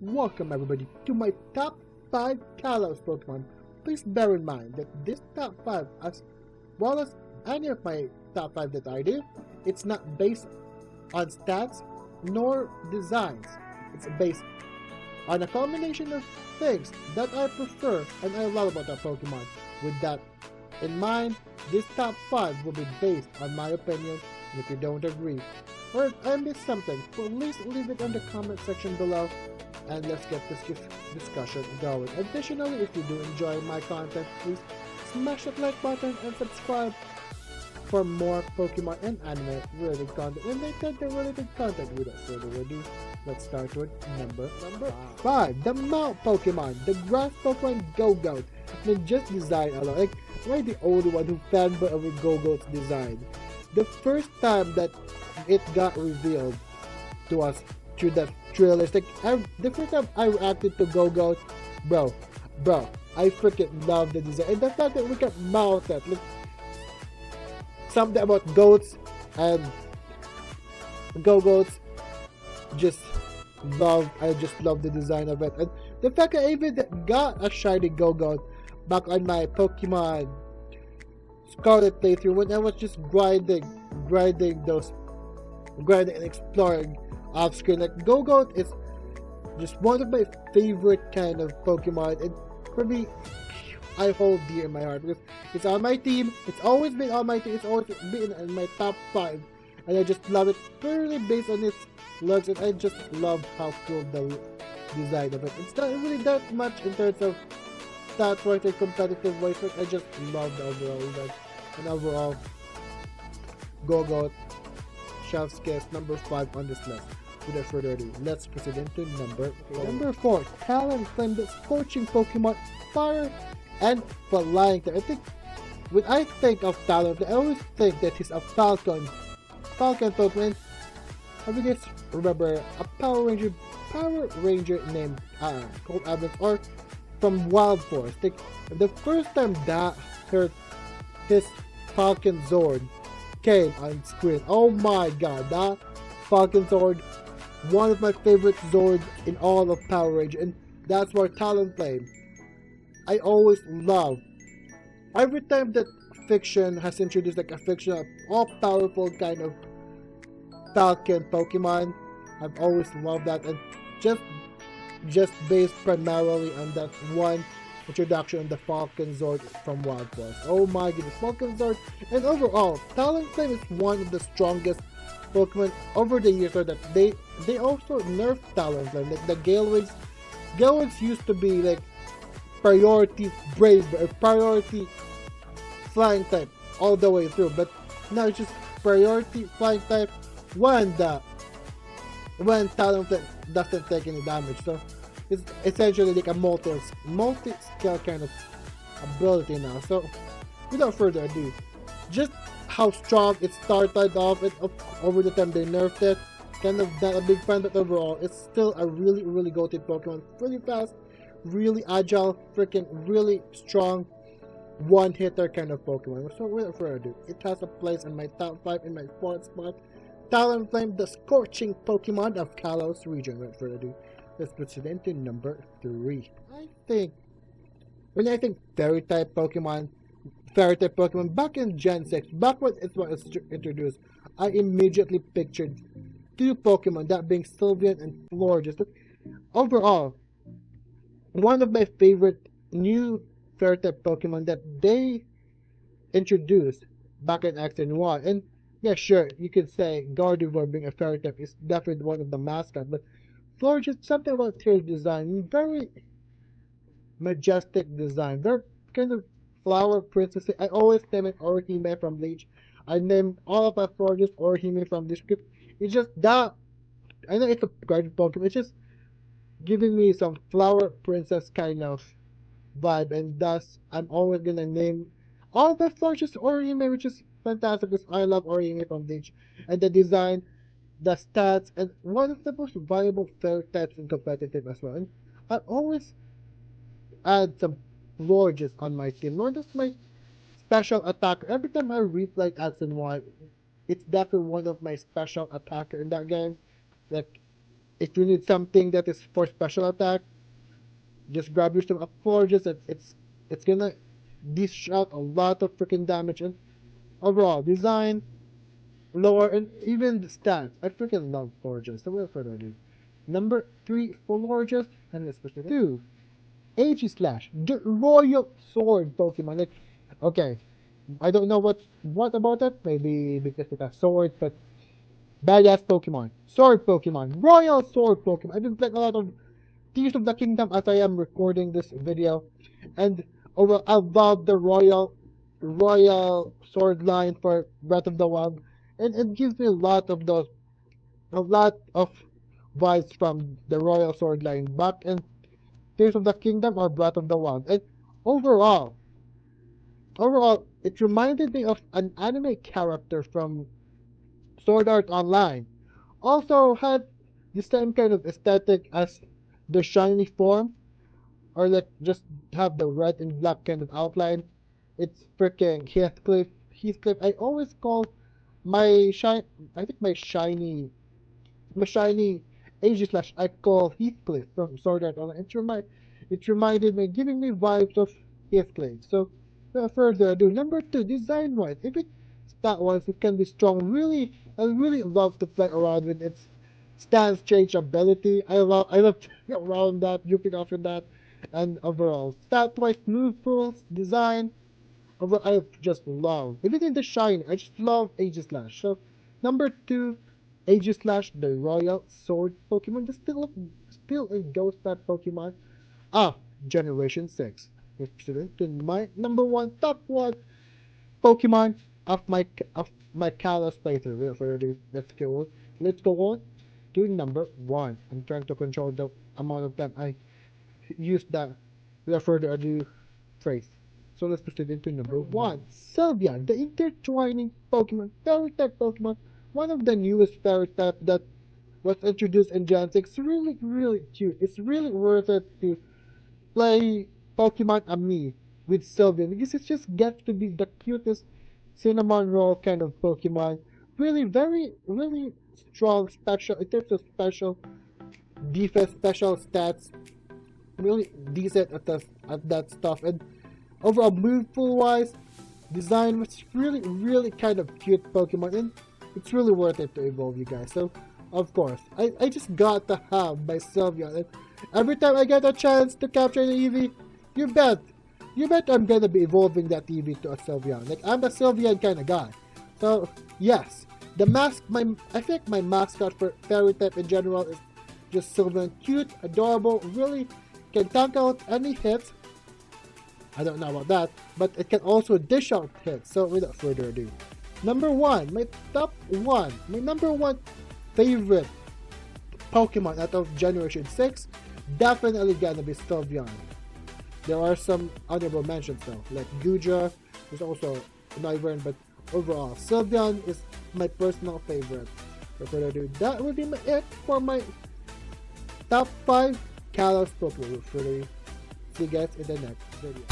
Welcome everybody to my top 5 Kalos Pokemon. Please bear in mind that this top 5, as well as any of my top 5 that I do, it's not based on stats nor designs. It's based on a combination of things that I prefer and I love about that Pokemon. With that in mind, this top 5 will be based on my opinion, and if you don't agree, or if I missed something, please leave it in the comment section below and let's get this discussion going. Additionally, if you do enjoy my content, please smash that like button and subscribe for more Pokemon and anime related content and Nintendo related content. Without further ado, let's start with number 5. The Mount Pokemon, the grass Pokemon Gogo. I mean, just design alone. Like, am I the only one who fanboy over Gogo's design? The first time that it got revealed to us through the trailers, like the first time I reacted to Gogo, bro, I freaking love the design and the fact that we can mount it. Like, something about goats and Go-Goats, just I just love the design of it, and the fact that I even got a shiny Go-Goat back on my Pokemon Scarlet playthrough when I was just grinding and exploring off screen. Like, Go-Goat is just one of my favorite kind of Pokemon, and for me, I hold dear in my heart because it's on my team. It's always been on my team. It's always been in my top 5, and I just love it purely based on its looks, and I just love how cool the design of it. It's not really that much in terms of stats wise or competitive wise, but I just love the overall design. And overall, Go-Go, chef's kiss, number 5 on this list. Without further ado, let's proceed into number 4. Number 4, Talon claimed the scorching Pokemon Fire and Flying. I think when I think of Talon, I always think that he's a Falcon Pokemon. Have you guys remember a Power Ranger named Cold Evans or from Wild Force? Like, the first time that his Falcon Zord came on screen, oh my god, that Falcon Zord, one of my favorite Zords in all of Power Ranger, and that's where Talon played. I always love every time that fiction has introduced like a fictional, all-powerful kind of Falcon Pokemon. I've always loved that, and just based primarily on that one introduction of the Falcon Zord from Wild Force. Oh my goodness, Falcon Zord, and overall, Talonflame is one of the strongest Pokemon over the years. So that they also nerfed Talonflame. Like the Galewings used to be like priority Brave or priority Flying type all the way through, but now it's just priority Flying type when Talonflame doesn't take any damage. So it's essentially like a multi-skill kind of ability now. So without further ado, just how strong it started off, over the time they nerfed it, kind of not a big fan, but overall it's still a really goated Pokemon. Really fast, really agile, freaking really strong one-hitter kind of Pokemon. So without further ado, it has a place in my top 5 in my 4th spot. Talonflame, the scorching Pokemon of Kalos region. Without further ado, let's proceed into number 3. When I think Fairy type Pokemon, back in Gen 6, back when it was introduced, I immediately pictured 2 Pokemon, that being Sylveon and Florges. Overall, one of my favorite new Fairy type Pokemon that they introduced back in X and Y. And yeah, sure, you could say Gardevoir being a Fairy type is definitely one of the mascots, but Florges, something about their design, very majestic design. They're kind of flower princess. I always name it Orihime from Bleach. I name all of my Florges Orihime from this script. It's just that, I know it's a garden Pokemon, it's just giving me some flower princess kind of vibe, and thus I'm always gonna name all the Florges Orihime, which is fantastic because I love Orihime from Bleach. And the design, the stats, and one of the most valuable fairy types in competitive as well. And I always add some Lorges on my team. Lord is my special attacker. Every time I replay X and Y, it's definitely one of my special attacker in that game. Like, if you need something that is for special attack, just grab your some up forges. It's gonna dish out a lot of freaking damage, and overall design, lore, and even the stats. I freaking love forges. So without further ado, number 3 for forges, and especially 2, Ag Slash, the Royal Sword Pokemon. Like, okay, I don't know what about it. Maybe because it has swords, but badass Pokemon, Sword Pokemon, Royal Sword Pokemon. I've been playing a lot of Tears of the Kingdom as I am recording this video, and overall, I love the Royal Sword line for Breath of the Wild, and it gives me a lot of vibes from the Royal Sword line back in Tears of the Kingdom or Breath of the Wild. And overall, it reminded me of an anime character from Sword Art Online. Also had the same kind of aesthetic as the shiny form, or like just have the red and black kind of outline. It's freaking Heathcliff. Heathcliff. I always call my shine. I think my shiny AG slash I call Heathcliff from Sword Art Online. It reminded me, giving me vibes of Heathcliff. So, without further ado, number 2, design wise, if it stat wise, it can be strong. Really, I really love to play around with its stance change ability. I love playing around that, jumping off with that, and overall stat wise, move pools, design. Overall, I just love even in the shine. I just love Aegis Slash. So number 2, Aegis Slash, the Royal Sword Pokemon. There's still a ghost type Pokemon. Ah, Generation 6. Which is my number 1, top 1 Pokemon of my Kalos playthrough. Without further ado, let's go on to number 1. I'm trying to control the amount of time I use that without further ado phrase. So let's proceed into number 1. Sylveon, the intertwining Pokemon, fairy type Pokemon, one of the newest fairy type that was introduced in Gen 6. Really, really cute. It's really worth it to play Pokemon Ami with Sylveon because it just gets to be the cutest cinnamon roll kind of Pokemon. Really, very, really strong, special in terms of special defense, special stats. Really decent at that stuff, and overall move pool wise, design was really, really kind of cute Pokemon, and it's really worth it to evolve, you guys. So, of course, I just got to have my Sylveon, and every time I get a chance to capture the EV, you bet I'm gonna be evolving that EV to a Sylveon. Like, I'm a Sylveon kind of guy. So, yes, I think my mascot for fairy type in general is just Sylveon. Cute, adorable, really can tank out any hits. I don't know about that, but it can also dish out hits. So without further ado, number 1, my number 1 favorite Pokemon out of Generation 6, definitely gonna be Sylveon. There are some honorable mentions though, like Guja is also an Ivern, but overall, Sylveon is my personal favorite. Without further ado, that will be it for my top 5 Kalos Pokemon. See you guys in the next video.